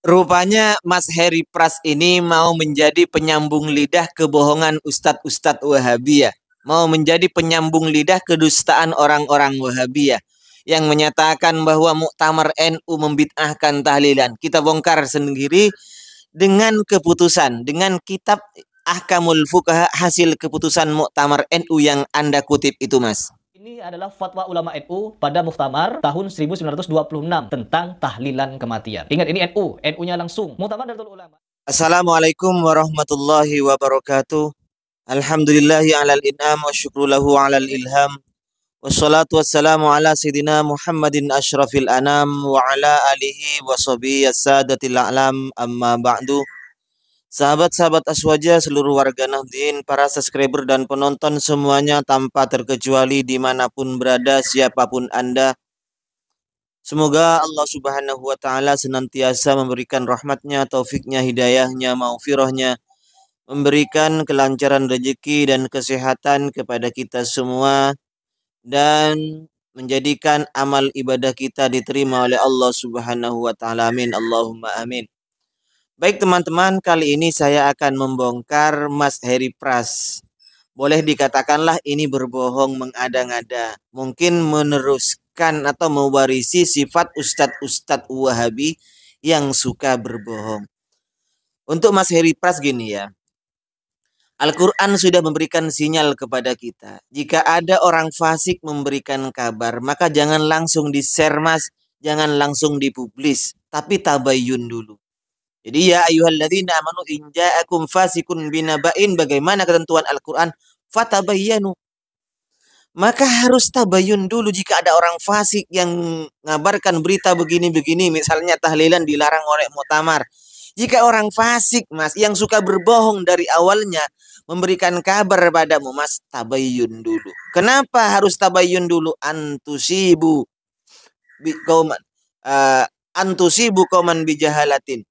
Rupanya Mas Heri Pras ini mau menjadi penyambung lidah kebohongan Ustadz-Ustadz Wahabi ya. Mau menjadi penyambung lidah kedustaan orang-orang Wahabi ya. Yang menyatakan bahwa Muktamar NU membid'ahkan tahlilan. Kita bongkar sendiri dengan keputusan, dengan kitab Ahkamul Fuqaha hasil keputusan Muktamar NU yang Anda kutip itu, Mas. Ini adalah fatwa ulama NU pada Muktamar tahun 1926 tentang tahlilan kematian. Ingat, ini NU, NU-nya langsung. Muktamar Nahdlatul Ulama. Assalamualaikum warahmatullahi wabarakatuh. Alhamdulillahi alal in'am wa syukru lahu alal ilham. Wassalatu wassalamu ala sayyidina Muhammadin asyrafil anam wa ala alihi wa sahbihi as-sadatil a'lam amma ba'du. Sahabat-sahabat Aswaja, seluruh warga Nahdien, para subscriber dan penonton semuanya tanpa terkecuali dimanapun berada, siapapun Anda. Semoga Allah Subhanahu wa Ta'ala senantiasa memberikan rahmatnya, taufiknya, hidayahnya, maufirahnya, memberikan kelancaran rezeki dan kesehatan kepada kita semua, dan menjadikan amal ibadah kita diterima oleh Allah Subhanahu wa Ta'ala. Amin. Allahumma amin. Baik teman-teman, kali ini saya akan membongkar Mas Heri Pras. Boleh dikatakanlah ini berbohong mengada-ngada. Mungkin meneruskan atau mewarisi sifat ustadz-ustadz Wahabi yang suka berbohong. Untuk Mas Heri Pras gini ya. Al-Quran sudah memberikan sinyal kepada kita. Jika ada orang fasik memberikan kabar, maka jangan langsung di-share, Mas. Jangan langsung dipublis. Tapi tabayyun dulu. Jadi ya ayyuhalladzina amanu in ja'akum fasikun binaba'in, bagaimana ketentuan Al-Qur'an? Fatabayyanu. Maka harus tabayyun dulu jika ada orang fasik yang ngabarkan berita begini-begini, misalnya tahlilan dilarang oleh Muktamar. Jika orang fasik, Mas, yang suka berbohong dari awalnya memberikan kabar padamu, Mas, tabayyun dulu. Kenapa harus tabayyun dulu? Antusibu qauman bijahalatin.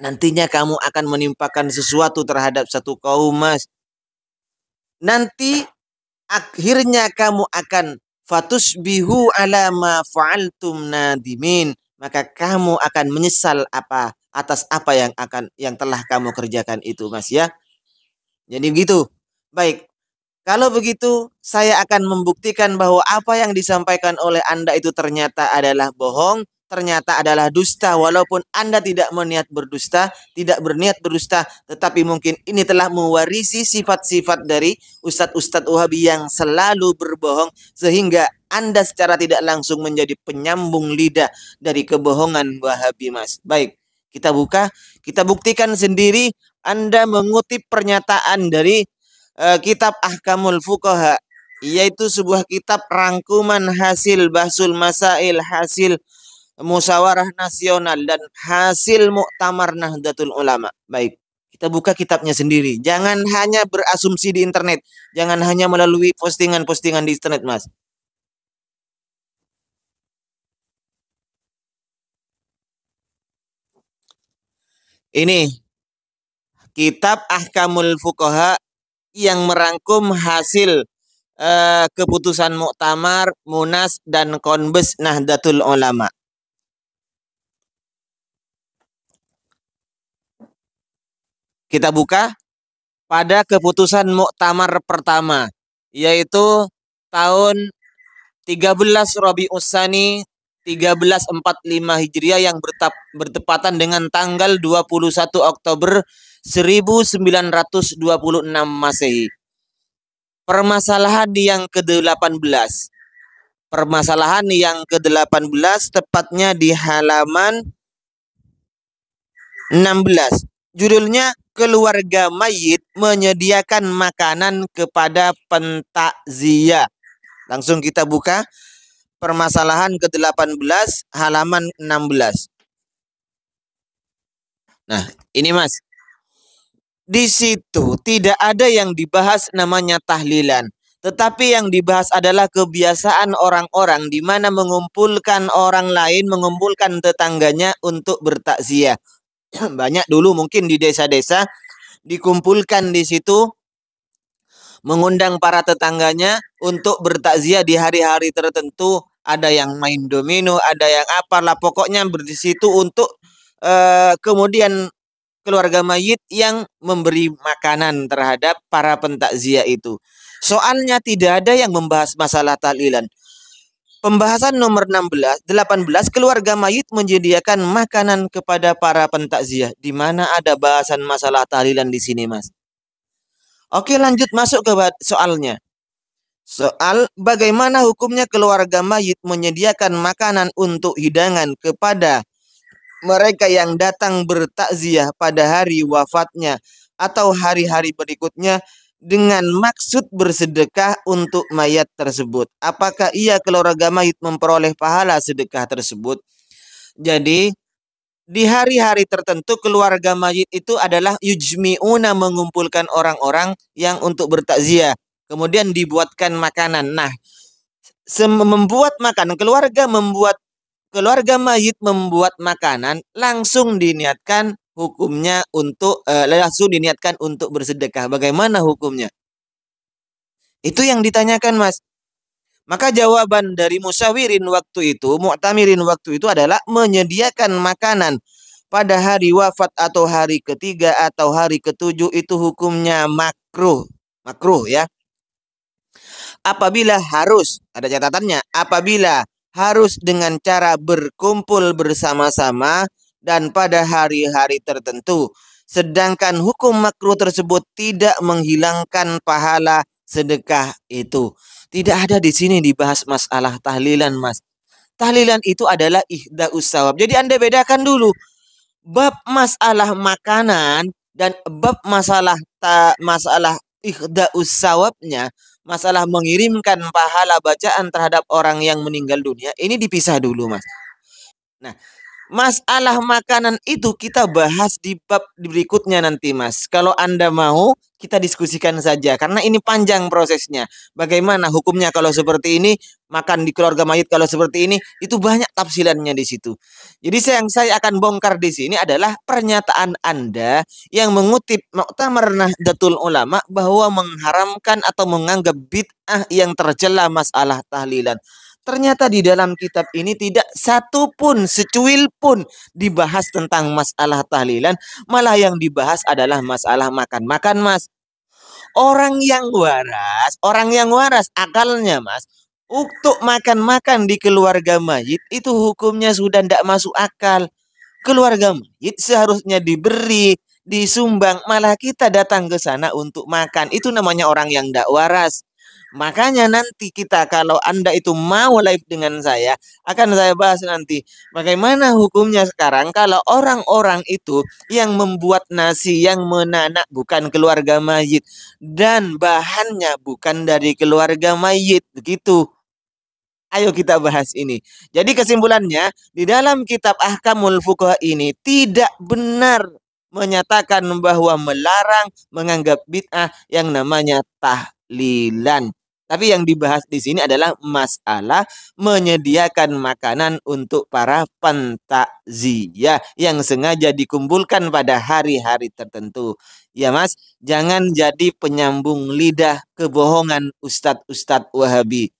Nantinya kamu akan menimpakan sesuatu terhadap satu kaum, Mas. Nanti akhirnya kamu akan fatusbihu ala ma fa'altum nadimin. Maka kamu akan menyesal atas apa yang telah kamu kerjakan itu, Mas ya. Jadi begitu. Baik. Kalau begitu, saya akan membuktikan bahwa apa yang disampaikan oleh Anda itu ternyata adalah bohong, ternyata adalah dusta, walaupun Anda tidak berniat berdusta, tetapi mungkin ini telah mewarisi sifat-sifat dari ustadz-ustadz Wahabi yang selalu berbohong, sehingga Anda secara tidak langsung menjadi penyambung lidah dari kebohongan Wahabi, Mas. Baik, kita buktikan sendiri. Anda mengutip pernyataan dari kitab Ahkamul Fuqaha, yaitu sebuah kitab rangkuman hasil bahsul masail, hasil musyawarah nasional, dan hasil Muktamar Nahdlatul Ulama. Baik, kita buka kitabnya sendiri. Jangan hanya berasumsi di internet. Jangan hanya melalui postingan-postingan di internet, Mas. Ini kitab Ahkamul Fuqaha yang merangkum hasil keputusan Muktamar, Munas, dan Konbes Nahdlatul Ulama. Kita buka pada keputusan Muktamar pertama, yaitu tahun 13 Rabiul Tsani 1345 Hijriah yang bertepatan dengan tanggal 21 Oktober 1926 Masehi. Permasalahan yang ke-18. Permasalahan yang ke-18 tepatnya di halaman 16. Judulnya, keluarga mayit menyediakan makanan kepada pentakziah. Langsung kita buka permasalahan ke-18 halaman 16. Nah, ini, Mas. Di situ tidak ada yang dibahas namanya tahlilan, tetapi yang dibahas adalah kebiasaan orang-orang di mana mengumpulkan orang lain, mengumpulkan tetangganya untuk bertakziah. Banyak dulu mungkin di desa-desa dikumpulkan di situ, mengundang para tetangganya untuk bertakziah di hari-hari tertentu. Ada yang main domino, ada yang apalah, pokoknya di situ untuk kemudian keluarga mayit yang memberi makanan terhadap para pentakziah itu. Soalnya tidak ada yang membahas masalah tahlilan. Pembahasan nomor 18, keluarga mayit menyediakan makanan kepada para pentakziah. Di mana ada bahasan masalah tahlilan di sini, Mas? Oke, lanjut masuk ke soalnya. Soal bagaimana hukumnya keluarga mayit menyediakan makanan untuk hidangan kepada mereka yang datang bertakziah pada hari wafatnya atau hari-hari berikutnya dengan maksud bersedekah untuk mayat tersebut. Apakah ia keluarga mayit memperoleh pahala sedekah tersebut? Jadi di hari-hari tertentu keluarga mayit itu adalah yujmi'una, mengumpulkan orang-orang yang untuk bertakziah. Kemudian dibuatkan makanan. Nah, membuat makanan, keluarga mayit membuat makanan, langsung diniatkan hukumnya langsung diniatkan untuk bersedekah. Bagaimana hukumnya? Itu yang ditanyakan, Mas. Maka jawaban dari mu'tamirin waktu itu adalah menyediakan makanan pada hari wafat atau hari ketiga atau hari ketujuh itu hukumnya makruh. Makruh ya. Apabila harus, ada catatannya, apabila harus dengan cara berkumpul bersama-sama dan pada hari-hari tertentu. Sedangkan hukum makruh tersebut tidak menghilangkan pahala sedekah itu. Tidak ada di sini dibahas masalah tahlilan, Mas. Tahlilan itu adalah ihda'us sawab. Jadi Anda bedakan dulu bab masalah makanan dan bab masalah ihda'us sawabnya, masalah mengirimkan pahala bacaan terhadap orang yang meninggal dunia, ini dipisah dulu, Mas. Nah, masalah makanan itu kita bahas di bab berikutnya nanti, Mas. Kalau Anda mau, kita diskusikan saja. Karena ini panjang prosesnya. Bagaimana hukumnya kalau seperti ini, makan di keluarga mayit kalau seperti ini, itu banyak tafsirannya di situ. Jadi yang saya akan bongkar di sini adalah pernyataan Anda yang mengutip Muktamar Nahdlatul Ulama bahwa mengharamkan atau menganggap bid'ah yang tercela masalah tahlilan. Ternyata di dalam kitab ini tidak satu pun, secuil pun dibahas tentang masalah tahlilan. Malah yang dibahas adalah masalah makan-makan, Mas. Orang yang waras akalnya, Mas, untuk makan-makan di keluarga mayit itu hukumnya sudah tidak masuk akal. Keluarga mayit seharusnya diberi, disumbang, malah kita datang ke sana untuk makan. Itu namanya orang yang tidak waras. Makanya nanti kita, kalau Anda itu mau live dengan saya, akan saya bahas nanti bagaimana hukumnya sekarang kalau orang-orang itu yang membuat nasi, yang menanak bukan keluarga mayit dan bahannya bukan dari keluarga mayit, begitu. Ayo kita bahas ini. Jadi kesimpulannya, di dalam kitab Ahkamul Fuqaha ini tidak benar menyatakan bahwa melarang menganggap bid'ah yang namanya tahlilan. Tapi yang dibahas di sini adalah masalah menyediakan makanan untuk para pentakziah yang sengaja dikumpulkan pada hari-hari tertentu. Ya, Mas, jangan jadi penyambung lidah kebohongan Ustadz-Ustadz Wahabi.